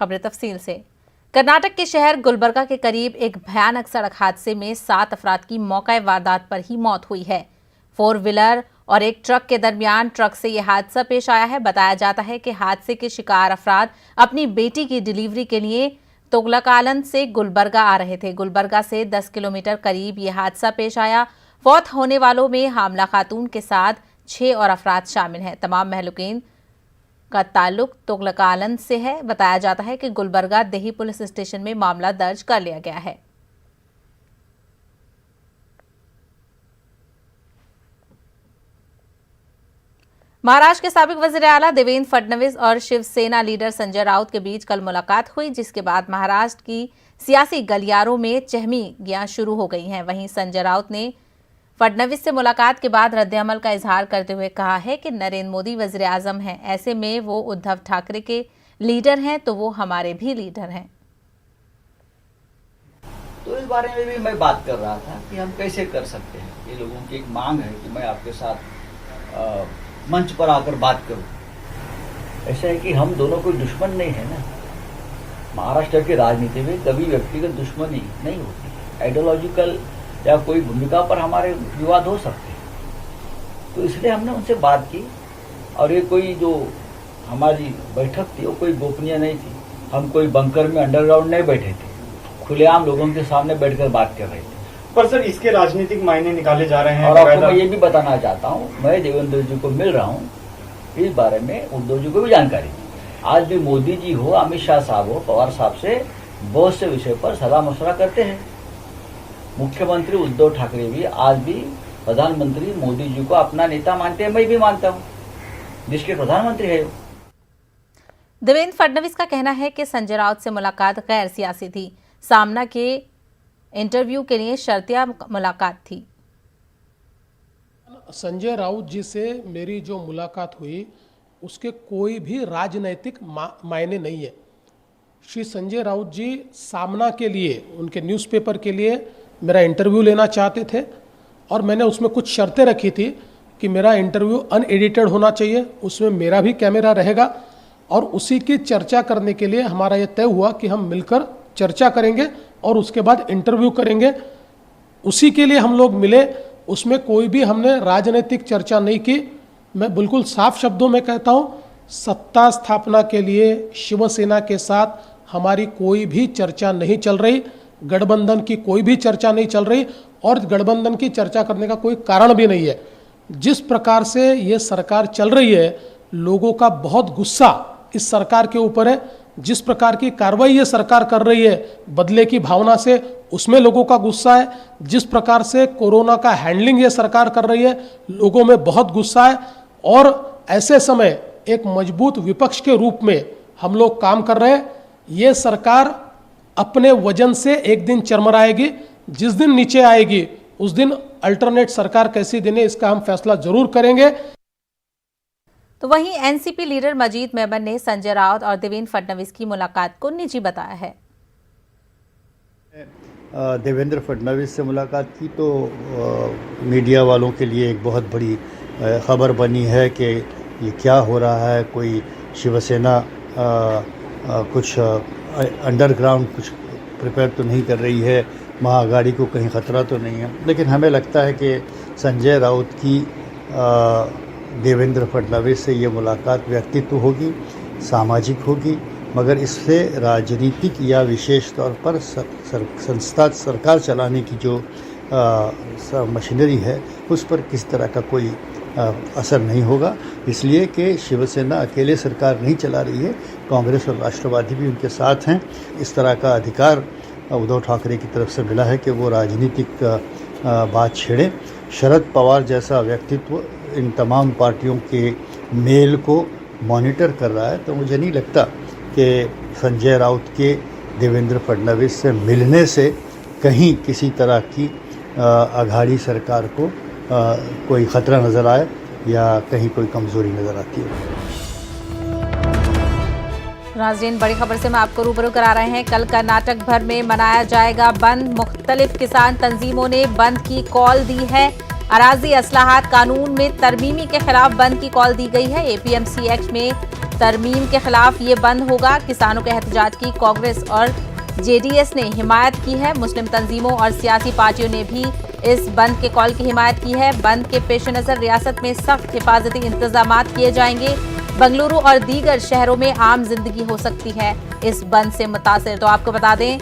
खबरें तफसील से। कर्नाटक के शहर गुलबर्गा के करीब एक भयानक सड़क हादसे में 7 अफराद की मौका वारदात पर ही मौत हुई है। 4 व्हीलर और एक ट्रक के दरमियान ट्रक से यह हादसा पेश आया है। बताया जाता है कि हादसे के शिकार अफराद अपनी बेटी की डिलीवरी के लिए तुगलकालन से गुलबर्गा आ रहे थे। गुलबर्गा से 10 किलोमीटर करीब यह हादसा पेश आया। फौत होने वालों में हामला खातून के साथ 6 और अफराद शामिल हैं। तमाम महलूकीन का ताल्लुक तुगलकालन से है। बताया जाता है कि गुलबर्गा देही पुलिस स्टेशन में मामला दर्ज कर लिया गया है। महाराष्ट्र के साबिक वज़ीर आला देवेंद्र फडणवीस और शिवसेना लीडर संजय राउत के बीच कल मुलाकात हुई, जिसके बाद महाराष्ट्र की सियासी गलियारों में चहमियां शुरू हो गई हैं। वहीं संजय राउत ने फडणवीस से मुलाकात के बाद रद्द-ए-अमल का इजहार करते हुए कहा है कि नरेंद्र मोदी वज़ीर आज़म हैं, ऐसे में वो उद्धव ठाकरे के लीडर हैं तो वो हमारे भी लीडर हैं। तो इस बारे में भी मैं बात कर रहा था कि हम कैसे कर सकते हैं। ये लोगों की एक मांग है कि मैं आपके साथ मंच पर आकर बात करूं। ऐसा है कि हम दोनों कोई दुश्मन नहीं है ना। महाराष्ट्र की राजनीति में कभी व्यक्तिगत दुश्मनी नहीं होती। आइडियोलॉजिकल या कोई भूमिका पर हमारे विवाद हो सकते हैं। तो इसलिए हमने उनसे बात की और ये कोई जो हमारी बैठक थी वो कोई गोपनीय नहीं थी। हम कोई बंकर में अंडरग्राउंड नहीं बैठे थे, खुलेआम लोगों के सामने बैठकर बात कर रहे थे। पर सर इसके राजनीतिक मायने निकाले जा रहे हैं। और आपको मैं ये भी बताना चाहता हूँ, मैं देवेंद्र जी को मिल रहा हूँ, इस बारे में उद्धव जी को भी जानकारी दी। आज भी मोदी जी हो, अमित शाह साहब हो, पवार साहब से बहुत से विषय पर सलाह मशवरा करते हैं। मुख्यमंत्री उद्धव ठाकरे भी आज भी प्रधानमंत्री मोदी जी को अपना नेता मानते हैं। मैं भी मानता हूँ, देश के प्रधानमंत्री है। देवेंद्र फडणवीस का कहना है कि संजय राउत से मुलाकात गैर सियासी थी। सामना के इंटरव्यू के लिए शर्तिया मुलाकात थी। संजय राउत जी से मेरी जो मुलाकात हुई उसके कोई भी राजनैतिक मायने नहीं है। श्री संजय राउत जी सामना के लिए, उनके न्यूज़पेपर के लिए मेरा इंटरव्यू लेना चाहते थे और मैंने उसमें कुछ शर्तें रखी थी कि मेरा इंटरव्यू अनएडिटेड होना चाहिए, उसमें मेरा भी कैमरा रहेगा और उसी की चर्चा करने के लिए हमारा यह तय हुआ कि हम मिलकर चर्चा करेंगे और उसके बाद इंटरव्यू करेंगे। उसी के लिए हम लोग मिले, उसमें कोई भी हमने राजनीतिक चर्चा नहीं की। मैं बिल्कुल साफ शब्दों में कहता हूँ, सत्ता स्थापना के लिए शिवसेना के साथ हमारी कोई भी चर्चा नहीं चल रही, गठबंधन की कोई भी चर्चा नहीं चल रही और गठबंधन की चर्चा करने का कोई कारण भी नहीं है। जिस प्रकार से ये सरकार चल रही है, लोगों का बहुत गुस्सा इस सरकार के ऊपर है। जिस प्रकार की कार्रवाई ये सरकार कर रही है बदले की भावना से, उसमें लोगों का गुस्सा है। जिस प्रकार से कोरोना का हैंडलिंग ये सरकार कर रही है, लोगों में बहुत गुस्सा है। और ऐसे समय एक मजबूत विपक्ष के रूप में हम लोग काम कर रहे हैं। ये सरकार अपने वजन से एक दिन चरमराएगी। जिस दिन नीचे आएगी उस दिन अल्टरनेट सरकार कैसी देने, इसका हम फैसला जरूर करेंगे। तो वहीं एनसीपी लीडर मजीद मेमन ने संजय राउत और देवेंद्र फडणवीस की मुलाकात को निजी बताया है। देवेंद्र फडणवीस से मुलाकात की तो मीडिया वालों के लिए एक बहुत बड़ी खबर बनी है कि ये क्या हो रहा है। कोई शिवसेना कुछ अंडरग्राउंड कुछ प्रिपेयर तो नहीं कर रही है, महाअघाड़ी को कहीं ख़तरा तो नहीं है। लेकिन हमें लगता है कि संजय राउत की देवेंद्र फडणवीस से ये मुलाकात व्यक्तित्व होगी, सामाजिक होगी, मगर इससे राजनीतिक या विशेष तौर पर सरकार चलाने की जो मशीनरी है उस पर किस तरह का कोई असर नहीं होगा। इसलिए कि शिवसेना अकेले सरकार नहीं चला रही है, कांग्रेस और राष्ट्रवादी भी उनके साथ हैं। इस तरह का अधिकार उद्धव ठाकरे की तरफ से मिला है कि वो राजनीतिक बात छेड़ें। शरद पवार जैसा व्यक्तित्व इन तमाम पार्टियों के मेल को मॉनिटर कर रहा है, तो मुझे नहीं लगता कि संजय राउत के देवेंद्र फडणवीस से मिलने से कहीं किसी तरह की अघाड़ी सरकार को कोई ख़तरा नज़र आए या कहीं कोई कमज़ोरी नज़र आती है। नाज़रीन, बड़ी खबर से मैं आपको रूबरू करा रहे हैं। कल कर्नाटक भर में मनाया जाएगा बंद। मुख्तलिफ किसान तंजीमों ने बंद की कॉल दी है। अराजी असलाहत कानून में तरमीमी के खिलाफ बंद की कॉल दी गई है। एपीएमसी एक्ट में तरमीम के खिलाफ ये बंद होगा। किसानों के एहतजाज की कांग्रेस और जेडीएस ने हिमायत की है। मुस्लिम तंजीमों और सियासी पार्टियों ने भी इस बंद के कॉल की हिमायत की है। बंद के पेश नजर रियासत में सख्त हिफाजती इंतजाम किए जाएंगे। बेंगलुरु और दीगर शहरों में आम जिंदगी हो सकती है इस बंद से मुतासिर। तो आपको बता दें,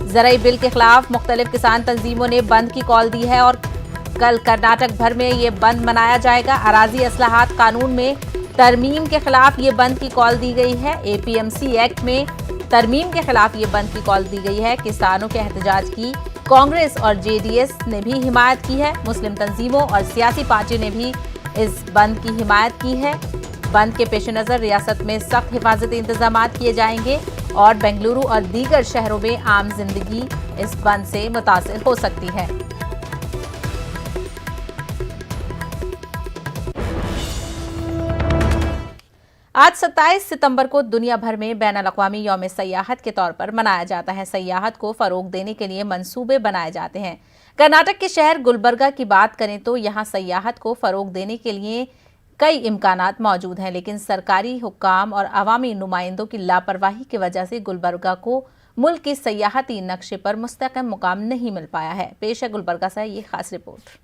ज़राई बिल के खिलाफ मुख्तलिफ किसान तंजीमों ने बंद की कॉल दी है और कल कर्नाटक भर में ये बंद मनाया जाएगा। अराजी असलाहत कानून में तरमीम के खिलाफ ये बंद की कॉल दी गई है। एपीएमसी एक्ट में तरमीम के खिलाफ ये बंद की कॉल दी गई है। किसानों के एहतजाज की कांग्रेस और जेडीएस ने भी हिमायत की है। मुस्लिम तंजीमों और सियासी पार्टियों ने भी इस बंद की हिमायत की है। बंद के पेश नजर रियासत में सख्त हिफाजती इंतजाम किए जाएंगे और बेंगलुरु और दीगर शहरों में आम जिंदगी इस बंद से मुतासिर हो सकती है। आज 27 सितंबर को दुनिया भर में बैनुल-अक़वामी यौम सयाहत के तौर पर मनाया जाता है। सयाहत को फरोग देने के लिए मंसूबे बनाए जाते हैं। कर्नाटक के शहर गुलबर्गा की बात करें तो यहाँ सयाहत को फरोग देने के लिए कई इम्कानात मौजूद हैं, लेकिन सरकारी हुक्काम और अवामी नुमाइंदों की लापरवाही की वजह से गुलबर्गा को मुल्क की सयाहती नक्शे पर मुस्तक़िम मुकाम नहीं मिल पाया है। पेश है गुलबर्गा से ये खास रिपोर्ट।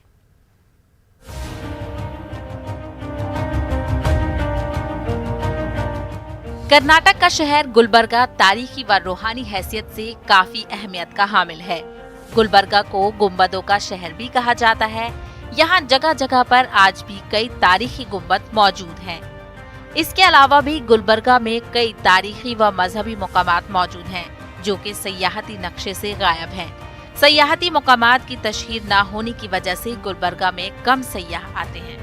कर्नाटक का शहर गुलबर्गा तारीखी व रूहानी हैसियत से काफी अहमियत का हामिल है। गुलबर्गा को गुंबदों का शहर भी कहा जाता है। यहाँ जगह जगह पर आज भी कई तारीखी गुंबद मौजूद हैं। इसके अलावा भी गुलबर्गा में कई तारीखी व मजहबी मकामात मौजूद हैं जो कि सयाहती नक्शे से गायब हैं। सयाहती मकामात की तशहीर न होने की वजह से गुलबर्गा में कम सयाह आते हैं।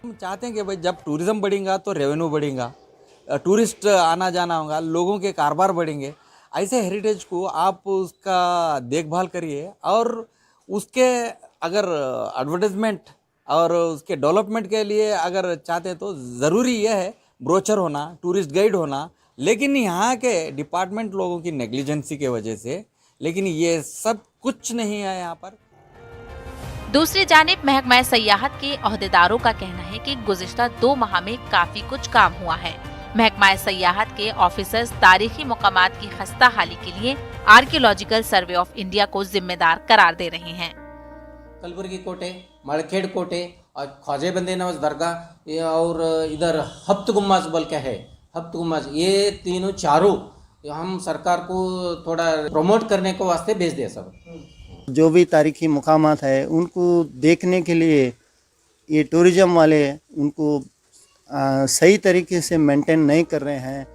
हम चाहते हैं कि भाई जब टूरिज्म बढ़ेगा तो रेवेन्यू बढ़ेगा, टूरिस्ट आना जाना होगा, लोगों के कारोबार बढ़ेंगे। ऐसे हेरिटेज को आप उसका देखभाल करिए और उसके अगर एडवर्टाइजमेंट और उसके डेवलपमेंट के लिए अगर चाहते हैं तो ज़रूरी यह है ब्रोचर होना, टूरिस्ट गाइड होना। लेकिन यहाँ के डिपार्टमेंट लोगों की नेग्लिजेंसी के वजह से, लेकिन ये सब कुछ नहीं है यहाँ पर। दूसरी जानिब महकमा सयाहत के ओहदेदारों का कहना है कि गुज़िश्ता 2 माह में काफी कुछ काम हुआ है। महकमा सयाहत के ऑफिसर्स तारीखी मकामात की खस्ता हाली के लिए आर्कियोलॉजिकल सर्वे ऑफ इंडिया को जिम्मेदार करार दे रहे हैं। कलबुर्गी कोटे, मड़खेड़ कोटे और ख्वाजा बंदे नवाज दरगाह और इधर हफ्त गुम्मज बोल के है, हफ्त गुम्मज, ये तीनों चारों हम सरकार को थोड़ा प्रमोट करने को वास्ते भेज दिया सब। जो भी तारीखी मुकामात है उनको देखने के लिए ये टूरिज्म वाले उनको सही तरीके से मेंटेन नहीं कर रहे हैं।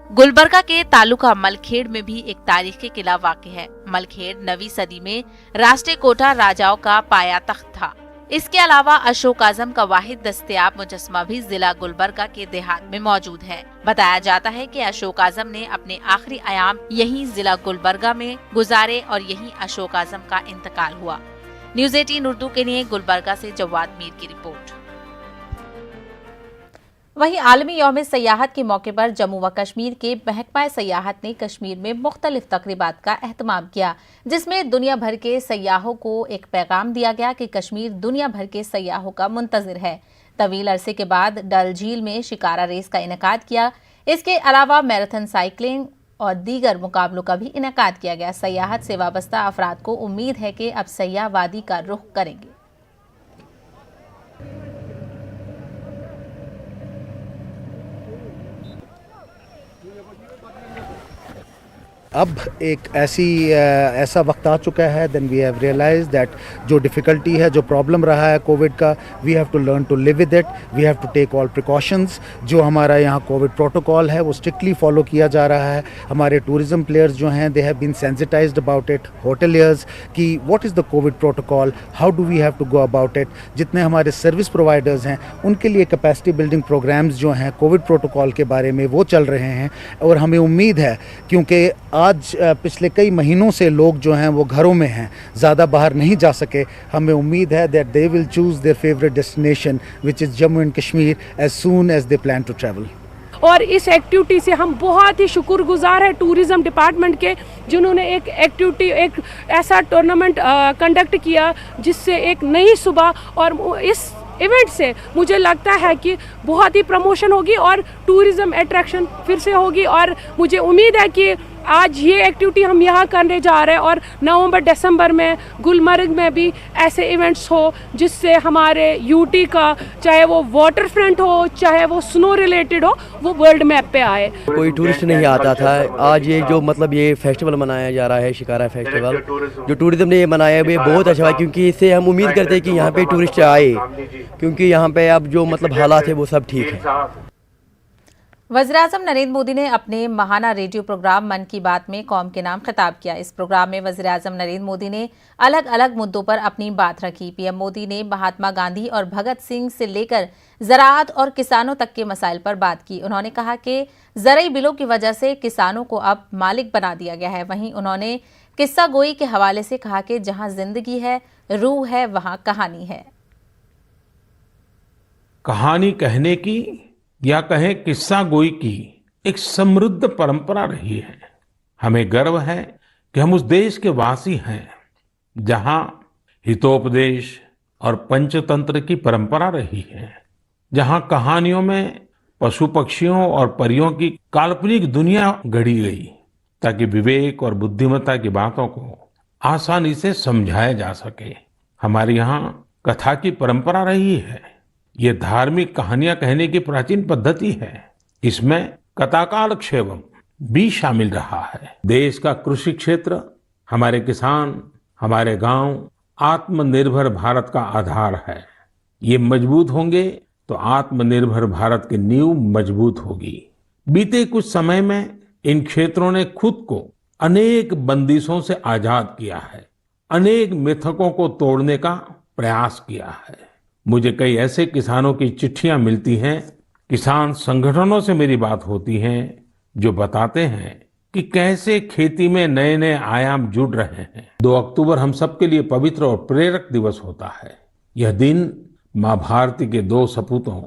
गुलबर्गा के तालुका मलखेड़ में भी एक तारीखी किला वाक़ है। मलखेड़ 9वीं सदी में राष्ट्रीय कोटा राजाओं का पाया तख्त था। इसके अलावा अशोक आजम का वाहिद दस्तयाब मुजस्मा भी जिला गुलबर्गा के देहात में मौजूद है। बताया जाता है कि अशोक आजम ने अपने आखिरी अयाम यहीं जिला गुलबर्गा में गुजारे और यहीं अशोक आजम का इंतकाल हुआ। न्यूज़ 18 उर्दू के लिए गुलबर्गा से जवाद मीर की रिपोर्ट। वहीं आलमी यौम सयाहत के मौके पर जम्मू व कश्मीर के महकमा सयाहत ने कश्मीर में मुख्तलिफ तकरीबात का एहतमाम किया, जिसमें दुनिया भर के सयाहों को एक पैगाम दिया गया कि कश्मीर दुनिया भर के सयाहों का मुंतज़िर है। तवील अरसे के बाद डल झील में शिकारा रेस का इनेकाद किया। इसके अलावा मैराथन साइकिलिंग और दीगर मुकाबलों का भी इनेकाद किया गया। सयाहत से वाबस्ता अफराद को उम्मीद है कि अब सयाह वादी का रुख करेंगे। अब एक ऐसा वक्त आ चुका है, then we have realize that जो डिफ़िकल्टी है, जो प्रॉब्लम रहा है कोविड का, we have to learn to live with it, we have to take all precautions. जो हमारा यहाँ कोविड प्रोटोकॉल है वो स्ट्रिक्टली फॉलो किया जा रहा है। हमारे टूरिज्म प्लेयर्स जो हैं they have been sensitized about it, hoteliers कि what is the Covid protocol, how do we have to go about it. जितने हमारे सर्विस प्रोवाइडर्स हैं उनके लिए कैपेसिटी बिल्डिंग प्रोग्राम्स जो हैं कोविड प्रोटोकॉल के बारे में वो चल रहे हैं। और हमें उम्मीद है, क्योंकि आज पिछले कई महीनों से लोग जो हैं वो घरों में हैं, ज़्यादा बाहर नहीं जा सके, हमें उम्मीद है that they will choose their favourite destination which is Jammu and Kashmir as soon as they plan to travel. और इस एक्टिविटी से हम बहुत ही शुक्रगुजार है टूरिज़्म डिपार्टमेंट के, जिन्होंने एक एक्टिविटी, एक ऐसा टूर्नामेंट कंडक्ट किया जिससे एक नई सुबह और इस इवेंट से मुझे लगता है कि बहुत ही प्रमोशन होगी और टूरिज़्म अट्रैक्शन फिर से होगी। और मुझे उम्मीद है कि आज ये एक्टिविटी हम यहाँ करने जा रहे हैं और नवंबर दिसंबर में गुलमर्ग में भी ऐसे इवेंट्स हो जिससे हमारे यूटी का चाहे वो वाटर फ्रंट हो चाहे वो स्नो रिलेटेड हो वो वर्ल्ड मैप पे आए। कोई टूरिस्ट नहीं आता था, आज ये जो मतलब ये फेस्टिवल मनाया जा रहा है शिकारा फेस्टिवल, जो टूरिज्म ने ये मनाया है वो बहुत अच्छा है, क्योंकि इससे हम उम्मीद करते हैं कि यहाँ पे टूरिस्ट आए, क्योंकि यहाँ पे अब जो मतलब हालात है वो सब ठीक है। वज़ीर-ए-आज़म नरेंद्र मोदी ने अपने माहाना रेडियो प्रोग्राम मन की बात में कौम के नाम खिताब किया। इस प्रोग्राम में वज़ीर-ए-आज़म नरेंद्र मोदी ने अलग अलग मुद्दों पर अपनी बात रखी। पीएम मोदी ने महात्मा गांधी और भगत सिंह से लेकर ज़राअत और किसानों तक के मसाइल पर बात की। उन्होंने कहा कि ज़रई बिलों की वजह से किसानों को अब मालिक बना दिया गया है। वहीं उन्होंने किस्सा गोई के हवाले से कहा कि जहां जिंदगी है, रूह है, वहां कहानी है। कहानी कहने की या कहें किस्सा गोई की एक समृद्ध परंपरा रही है। हमें गर्व है कि हम उस देश के वासी हैं जहां हितोपदेश और पंचतंत्र की परंपरा रही है, जहां कहानियों में पशु पक्षियों और परियों की काल्पनिक दुनिया गढ़ी गई ताकि विवेक और बुद्धिमत्ता की बातों को आसानी से समझाया जा सके। हमारे यहाँ कथा की परंपरा रही है। ये धार्मिक कहानियां कहने की प्राचीन पद्धति है। इसमें कथाकालक्षेपम भी शामिल रहा है। देश का कृषि क्षेत्र, हमारे किसान, हमारे गांव आत्मनिर्भर भारत का आधार है। ये मजबूत होंगे तो आत्मनिर्भर भारत की नींव मजबूत होगी। बीते कुछ समय में इन क्षेत्रों ने खुद को अनेक बंदिशों से आजाद किया है, अनेक मिथकों को तोड़ने का प्रयास किया है। मुझे कई ऐसे किसानों की चिट्ठियां मिलती हैं, किसान संगठनों से मेरी बात होती है जो बताते हैं कि कैसे खेती में नए नए आयाम जुड़ रहे हैं। 2 अक्टूबर हम सबके लिए पवित्र और प्रेरक दिवस होता है। यह दिन माँ भारती के 2 सपूतों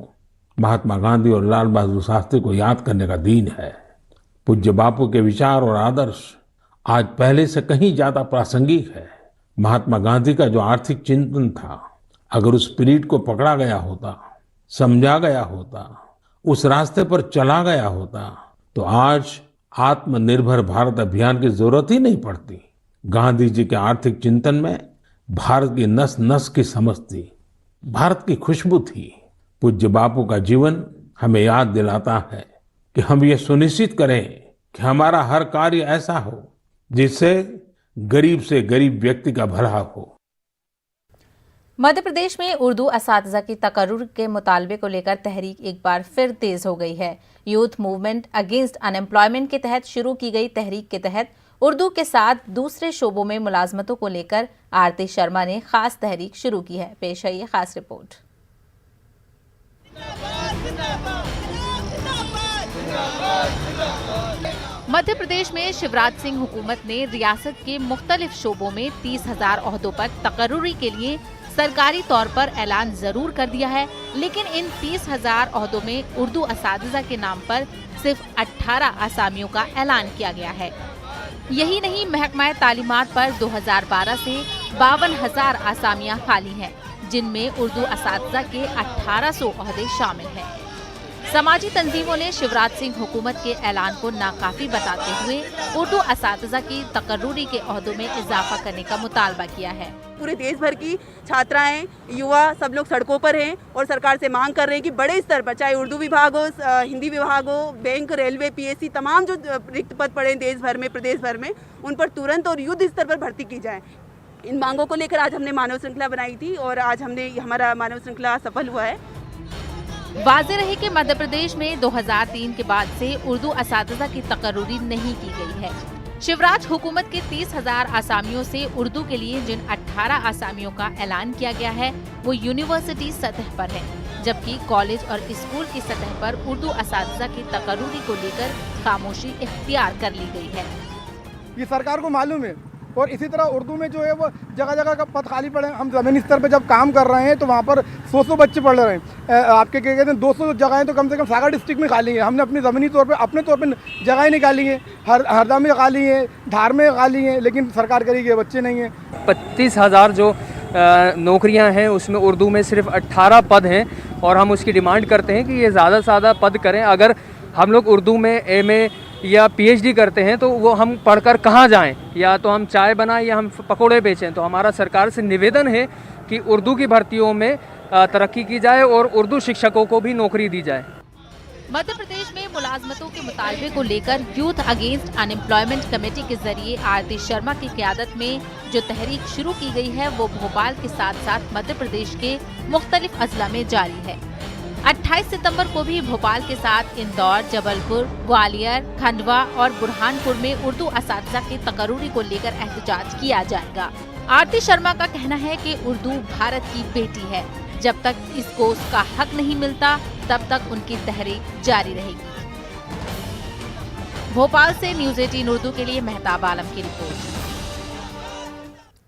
महात्मा गांधी और लाल बहादुर शास्त्री को याद करने का दिन है। पूज्य बापू के विचार और आदर्श आज पहले से कहीं ज्यादा प्रासंगिक है। महात्मा गांधी का जो आर्थिक चिंतन था, अगर उस स्पिरिट को पकड़ा गया होता, समझा गया होता, उस रास्ते पर चला गया होता, तो आज आत्मनिर्भर भारत अभियान की जरूरत ही नहीं पड़ती। गांधी जी के आर्थिक चिंतन में भारत की नस नस की समझ थी, भारत की खुशबू थी। पूज्य बापू का जीवन हमें याद दिलाता है कि हम ये सुनिश्चित करें कि हमारा हर कार्य ऐसा हो जिससे गरीब से गरीब व्यक्ति का भला हो। मध्य प्रदेश में उर्दू असातिज़ा की तकर्रुर के मुतालबे को लेकर तहरीक एक बार फिर तेज हो गई है। यूथ मूवमेंट अगेंस्ट अनएम्प्लॉयमेंट के तहत शुरू की गई तहरीक के तहत उर्दू के साथ दूसरे शोबों में मुलाजमतों को लेकर आरती शर्मा ने खास तहरीक शुरू की है। पेश है ये खास रिपोर्ट। मध्य प्रदेश में शिवराज सिंह हुकूमत ने रियासत के मुख्तलिफ शोबों में 30,000 ओहदों पर तकर्रुरी के लिए सरकारी तौर पर ऐलान जरूर कर दिया है, लेकिन इन 30,000 ओहदों में उर्दू असातिज़ा के नाम पर सिर्फ 18 असामियों का ऐलान किया गया है। यही नहीं, महकमा तालीमात पर 2012 से 52,000 असामियां खाली हैं, जिनमें उर्दू असातिज़ा के 1800 ओहदे शामिल हैं। समाजी तंजीमों ने शिवराज सिंह हुकूमत के ऐलान को नाकाफी बताते हुए उर्दू असातिज़ा की तकर्रुरी के ओहदों में इजाफा करने का मुतालबा किया है। पूरे देश भर की छात्राएं, युवा सब लोग सड़कों पर हैं और सरकार से मांग कर रहे हैं कि बड़े स्तर पर, चाहे उर्दू विभाग हो, हिंदी विभाग हो, बैंक, रेलवे, पीएससी, तमाम जो रिक्त पद पड़े देश भर में, प्रदेश भर में, उन पर तुरंत और युद्ध स्तर पर भर्ती की जाए। इन मांगों को लेकर आज हमने मानव श्रृंखला बनाई थी और आज हमारा मानव श्रृंखला सफल हुआ है। वाज़ेह रहे कि मध्य प्रदेश में 2003 के बाद से उर्दू असातिज़ा की तकर्रुरी नहीं की गई है। शिवराज हुकूमत के 30,000 आसामियों से उर्दू के लिए जिन 18 आसामियों का ऐलान किया गया है वो यूनिवर्सिटी सतह पर है, जबकि कॉलेज और स्कूल की सतह पर उर्दू असातिज़ा की तकर्रुरी को लेकर खामोशी इख्तियार कर ली गई है। ये सरकार को मालूम है और इसी तरह उर्दू में जो है वो जगह जगह का पद खाली पड़े हैं। हम ज़मीनी स्तर पे जब काम कर रहे हैं तो वहाँ पर 100 बच्चे पढ़ रहे हैं। आपके क्या कहते हैं 200 जगहें तो कम से कम सागर डिस्ट्रिक्ट में खाली हैं। हमने अपनी ज़मीनी तौर पे अपने तौर पे जगहें निकाली हैं, हरदा में खाली हैं, धार में खाली हैं, लेकिन सरकार करेगी बच्चे नहीं हैं। 25,000 जो नौकरियां हैं उसमें उर्दू में सिर्फ 18 पद हैं और हम उसकी डिमांड करते हैं कि ये ज़्यादा से ज़्यादा पद करें। अगर हम लोग उर्दू में एमए या पीएचडी करते हैं तो वो हम पढ़कर कहाँ जाएं, या तो हम चाय बनाएं या हम पकोड़े बेचें। तो हमारा सरकार से निवेदन है कि उर्दू की भर्तियों में तरक्की की जाए और उर्दू शिक्षकों को भी नौकरी दी जाए। मध्य प्रदेश में मुलाजमतों के मुतालबे को लेकर यूथ अगेंस्ट अनएम्प्लॉयमेंट कमेटी के जरिए आरती शर्मा की क़यादत में जो तहरीक शुरू की गई है वो भोपाल के साथ साथ मध्य प्रदेश के मुख्तलिफ अजला में जारी है। 28 सितंबर को भी भोपाल के साथ इंदौर, जबलपुर, ग्वालियर, खंडवा और बुरहानपुर में उर्दू असातिज़ा के तकर्रुरी को लेकर एहतजाज किया जाएगा। आरती शर्मा का कहना है कि उर्दू भारत की बेटी है, जब तक इसको उसका हक नहीं मिलता तब तक उनकी तहरीक जारी रहेगी। भोपाल से न्यूज़ 18 उर्दू के लिए मेहताब आलम की रिपोर्ट।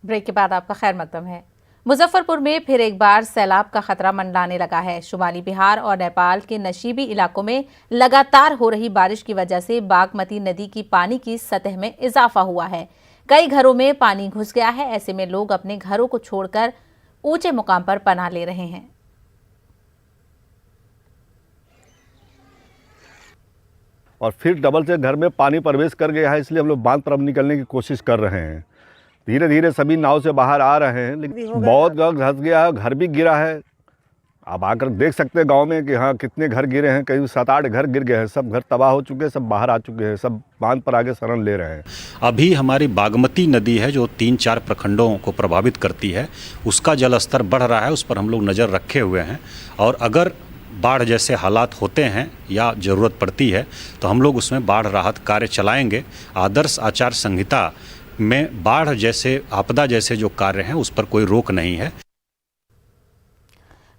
ब्रेक के बाद आपका खैर मकदम है। मुजफ्फरपुर में फिर एक बार सैलाब का खतरा मंडराने लगा है। शुमाली बिहार और नेपाल के नशीबी इलाकों में लगातार हो रही बारिश की वजह से बागमती नदी की पानी की सतह में इजाफा हुआ है। कई घरों में पानी घुस गया है। ऐसे में लोग अपने घरों को छोड़कर ऊंचे मुकाम पर पनाह ले रहे हैं। और फिर डबल से घर में पानी प्रवेश कर गया है, इसलिए हम लोग बांध पर अब निकलने की कोशिश कर रहे हैं। धीरे धीरे सभी नाव से बाहर आ रहे हैं, लेकिन बहुत घर धंस गया है, घर भी गिरा है। आप आकर देख सकते हैं गांव में कि हाँ कितने घर गिरे हैं, करीब 7-8 घर गिर गए हैं। सब घर तबाह हो चुके हैं, सब बाहर आ चुके हैं, सब बांध पर आगे शरण ले रहे हैं। अभी हमारी बागमती नदी है जो 3-4 प्रखंडों को प्रभावित करती है, उसका जल स्तर बढ़ रहा है, उस पर हम लोग नज़र रखे हुए हैं। और अगर बाढ़ जैसे हालात होते हैं या ज़रूरत पड़ती है तो हम लोग उसमें बाढ़ राहत कार्य चलाएंगे। आदर्श आचार संहिता में बाढ़ जैसे आपदा जैसे जो कार्य हैं उस पर कोई रोक नहीं है।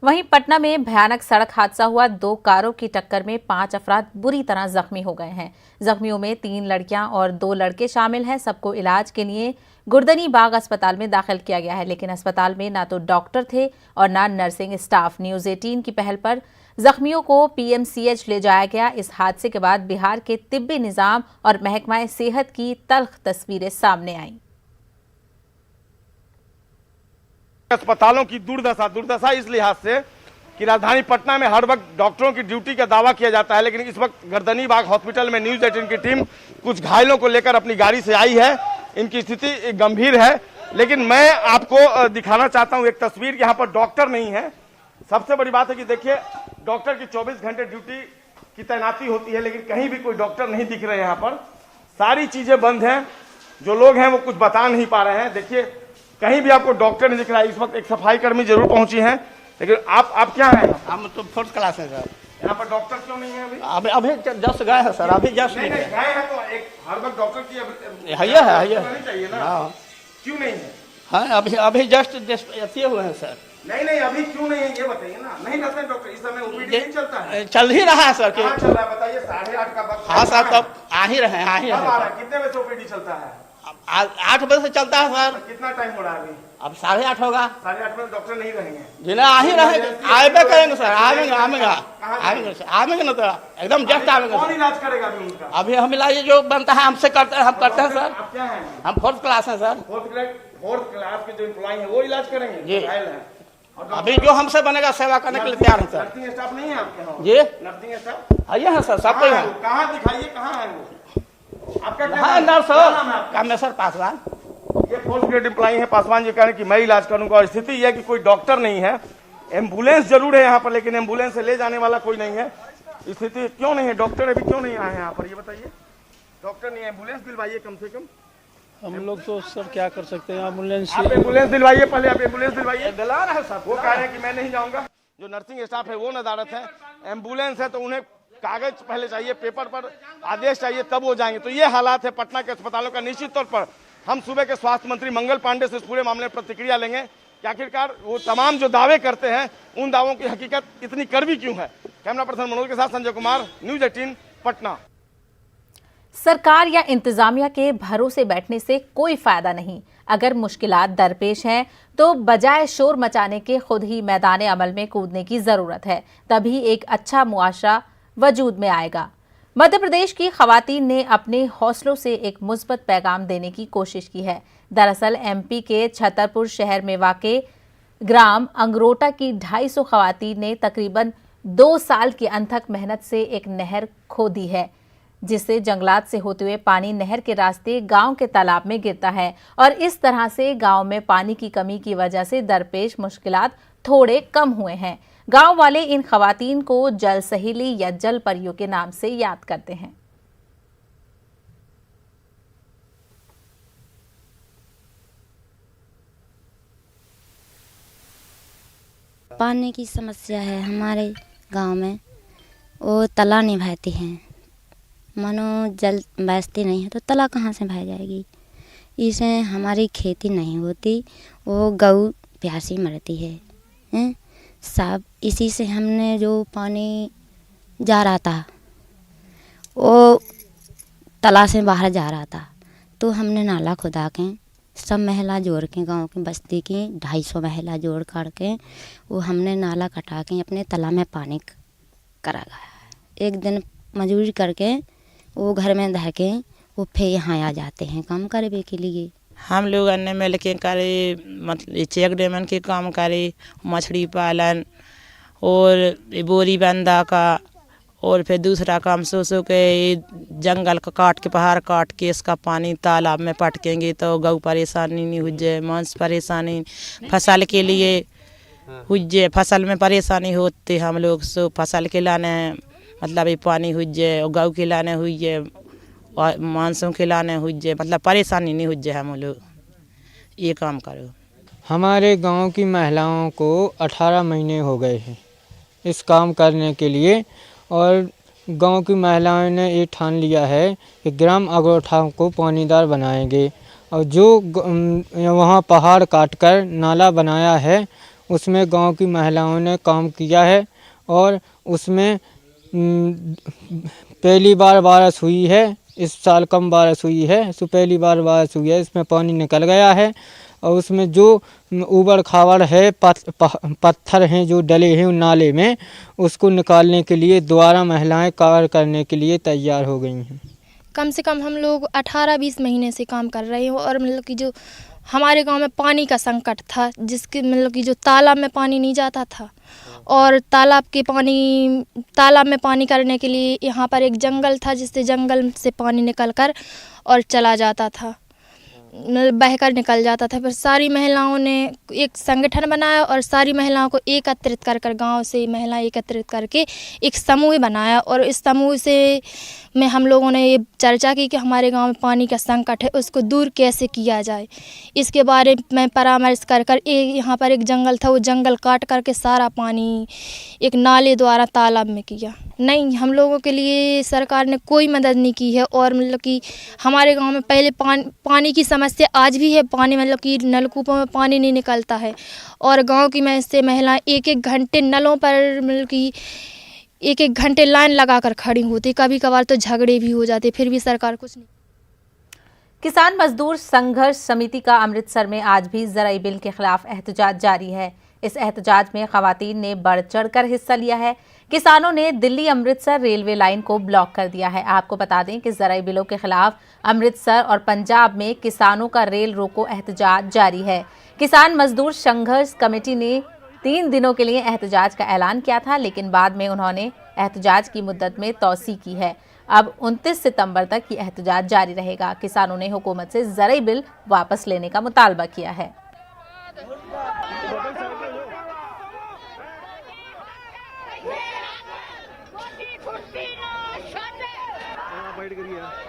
वहीं पटना में भयानक सड़क हादसा हुआ। 2 कारों की टक्कर में 5 अफराद बुरी तरह जख्मी हो गए हैं। जख्मियों में 3 लड़कियां और 2 लड़के शामिल हैं। सबको इलाज के लिए गुर्दनी बाग अस्पताल में दाखिल किया गया है, लेकिन अस्पताल में ना तो डॉक्टर थे और ना नर्सिंग स्टाफ। न्यूज़ 18 की पहल पर जख्मियों को पीएमसीएच ले जाया गया। इस हादसे के बाद बिहार के तिब्बी निज़ाम और महकमा सेहत की तल्ख तस्वीरें सामने आईं। अस्पतालों की दुर्दशा इस लिहाज से कि राजधानी पटना में हर वक्त डॉक्टरों की ड्यूटी का दावा किया जाता है, लेकिन इस वक्त गर्दनी बाग हॉस्पिटल में न्यूज़ 18 की टीम कुछ घायलों को लेकर अपनी गाड़ी से आई है। इनकी स्थिति गंभीर है, लेकिन मैं आपको दिखाना चाहता हूं एक तस्वीर। यहाँ पर डॉक्टर नहीं है। सबसे बड़ी बात है कि देखिए डॉक्टर की 24 घंटे ड्यूटी की तैनाती होती है, लेकिन कहीं भी कोई डॉक्टर नहीं दिख रहे। यहाँ पर सारी चीजें बंद हैं। जो लोग हैं वो कुछ बता नहीं पा रहे हैं। देखिए कहीं भी आपको डॉक्टर नहीं दिख रहा है। इस वक्त एक सफाई कर्मी जरूर पहुंची हैं, लेकिन आप क्या हैं? हम तो 4th क्लास है सर। यहाँ पर डॉक्टर क्यों नहीं है अभी? अभी जस्ट गए हैं सर, अभी जस्ट नहीं गए हैं तो एक हर वक्त डॉक्टर की है चाहिए ना। क्यों नहीं है? हाँ अभी जस्ट हुए हैं सर। नहीं अभी क्यों नहीं है ये बताइए ना। नहीं रहते हैं डॉक्टर इस समय, ओपीडी नहीं चलता है? चल ही रहा है सर। क्या चल रहा है बताइए? 8:30 का वक्त। हाँ सर तब आ ही रहे हैं। कितने बजे से ओपीडी चलता है? 8 बजे से चलता है सर। कितना टाइम हो रहा है अभी? अब 8:30 होगा। 8:30 में डॉक्टर नहीं रहेंगे? जी ना, आ ही रहेंगे, आएंगे करेंगे सर। आएंगे ना तो एकदम जस्ट आएंगे। कौन इलाज करेगा अभी उनका? अभी हम इलाज जो बनता है हमसे करते हैं, हम करते हैं सर। आप क्या हैं? हम 4th क्लास हैं सर। 4th क्लास के जो एम्प्लॉय है वो इलाज करेंगे जी। अभी जो हमसे बनेगा सेवा करने के लिए तैयार है सर। नर्सिंग स्टाफ नहीं है आपके यहाँ? जी नर्सिंग स्टाफ आइए है सर, सब कोई है। कहाँ दिखाइए, कहाँ है वो? आपका क्या नर्स कामेश्वर पासवान। ये 4th ग्रेड एम्प्लॉय है पासवान जी, कह रहे हैं कि मैं इलाज करूंगा। और स्थिति यह है कि कोई डॉक्टर नहीं है। एम्बुलेंस जरूर है यहाँ पर, लेकिन एम्बुलेंस से ले जाने वाला कोई नहीं है। स्थिति क्यों नहीं है? डॉक्टर अभी क्यों नहीं आए हैं यहाँ पर ये बताइए? डॉक्टर नहीं है, एम्बुलेंस दिलवाइए कम से कम। हम लोग तो सर क्या कर सकते हैं? एम्बुलेंस आप एम्बुलेंस दिलवाइए, पहले आप एम्बुलेंस दिलवाइए। दिला रहे हैं सर, वो कह रहे हैं कि मैं नहीं जाऊंगा। जो नर्सिंग स्टाफ है वो नदारत है। एम्बुलेंस है तो उन्हें कागज पहले चाहिए, पेपर पर आदेश चाहिए, तब वो जाएंगे। तो ये हालात है पटना के अस्पतालों का। निश्चित तौर पर हम सुबह के स्वास्थ्य मंत्री मंगल पांडे से इस पूरे मामले में प्रतिक्रिया लेंगे कि आखिरकार वो तमाम जो दावे करते हैं उन दावों की हकीकत इतनी कड़वी क्यों है। कैमरा पर्सन मनोज के साथ संजय कुमार, न्यूज़ 18 पटना। सरकार या इंतजामिया के भरोसे बैठने से कोई फायदा नहीं। अगर मुश्किलात दरपेश हैं तो बजाय शोर मचाने के खुद ही मैदान अमल में कूदने की जरूरत है, तभी एक अच्छा मुआशरा वजूद में आएगा। मध्य प्रदेश की खवातीन ने अपने हौसलों से एक मुस्बत पैगाम देने की कोशिश की है। दरअसल एमपी के छतरपुर शहर में वाक़े ग्राम अंगरोटा की 250 खवातीन ने तकरीबन 2 साल की अनथक मेहनत से एक नहर खोदी है, जिससे जंगलात से होते हुए पानी नहर के रास्ते गांव के तालाब में गिरता है और इस तरह से गांव में पानी की कमी की वजह से दरपेश मुश्किलात थोड़े कम हुए हैं। गांव वाले इन खवातीन को जल सहेली या जल परियों के नाम से याद करते हैं। पानी की समस्या है हमारे गांव में, वो तला नहीं बहती हैं। मानो जल बहती नहीं है तो तला कहाँ से बह जाएगी। इससे हमारी खेती नहीं होती, वो गऊ प्यासी मरती है। सब इसी से हमने जो पानी जा रहा था वो तला से बाहर जा रहा था, तो हमने नाला खुदा के सब महिला जोड़ के गांव की बस्ती की 250 महिला जोड़ करके वो हमने नाला कटा के अपने तला में पानी करा गया। एक दिन मजदूरी करके वो घर में धर के वो फिर यहाँ आ जाते हैं काम करने के लिए। हम लोग अन्य मिल के करे, मतलब चेक डेमन के काम करे, मछली पालन और बोरी बंदा का, और फिर दूसरा काम सो के जंगल का काट के पहाड़ काट के इसका पानी तालाब में पटकेंगे तो गऊ परेशानी नहीं हो जाए, मांस परेशानी फसल के लिए हो जाए, फसल में परेशानी होती हम लोग सो फसल के लाने मतलब ये पानी हो जाए और गऊ के लाने हो जाए और मांसों के लाने हो जाए, मतलब परेशानी नहीं हो जाए। हम लोग ये काम करो। हमारे गांव की महिलाओं को 18 महीने हो गए हैं इस काम करने के लिए, और गांव की महिलाओं ने ये ठान लिया है कि ग्राम अंगरोटा को पानीदार बनाएंगे, और जो वहाँ पहाड़ काटकर नाला बनाया है उसमें गांव की महिलाओं ने काम किया है, और उसमें पहली बार बारिश हुई है, इस साल कम बारिश हुई है, सो पहली बार बारिश हुई है, इसमें पानी निकल गया है, और उसमें जो ऊबड़ खाबड़ है पत्थर हैं जो डले हैं नाले में, उसको निकालने के लिए दोबारा महिलाएं कार्य करने के लिए तैयार हो गई हैं। कम से कम हम लोग 18-20 महीने से काम कर रहे हैं, और मतलब कि जो हमारे गांव में पानी का संकट था, जिसके मतलब कि जो तालाब में पानी नहीं जाता था, और तालाब में पानी करने के लिए यहाँ पर एक जंगल था, जिससे जंगल से पानी निकलकर और चला जाता था, बहकर निकल जाता था। फिर सारी महिलाओं ने एक संगठन बनाया और सारी महिलाओं को एकत्रित कर गांव से महिलाएं एकत्रित करके एक समूह बनाया, और इस समूह से में हम लोगों ने ये चर्चा की कि हमारे गांव में पानी का संकट है, उसको दूर कैसे किया जाए। इसके बारे में परामर्श कर यहाँ पर एक जंगल था, वो जंगल काट करके सारा पानी एक नाले द्वारा तालाब में किया। नहीं, हम लोगों के लिए सरकार ने कोई मदद नहीं की है, और मतलब कि हमारे गांव में पहले पानी की समस्या आज भी है, पानी मतलब कि नलकूपों में पानी नहीं निकलता है, और गांव की में से महिलाएं 1-1 घंटे नलों पर मतलब कि 1-1 घंटे लाइन लगाकर खड़ी होती, कभी कभार तो झगड़े भी हो जाते, फिर भी सरकार कुछ नहीं। किसान मजदूर संघर्ष समिति का अमृतसर में आज भी ज़राई बिल के खिलाफ एहतजाज जारी है। इस एहतजाज में खवातीन ने बढ़ चढ़कर हिस्सा लिया है। किसानों ने दिल्ली अमृतसर रेलवे लाइन को ब्लॉक कर दिया है। आपको बता दें कि ज़राई बिलों के खिलाफ अमृतसर और पंजाब में किसानों का रेल रोको एहतजाज जारी है। किसान मजदूर संघर्ष कमेटी ने 3 दिनों के लिए एहतजाज का ऐलान किया था, लेकिन बाद में उन्होंने एहतजाज की मुद्दत में तौसी की है। अब 29 सितंबर तक ये एहतजाज जारी रहेगा। किसानों ने हुकूमत से ज़राई बिल वापस लेने का मुतालबा किया है। बैठ गई है।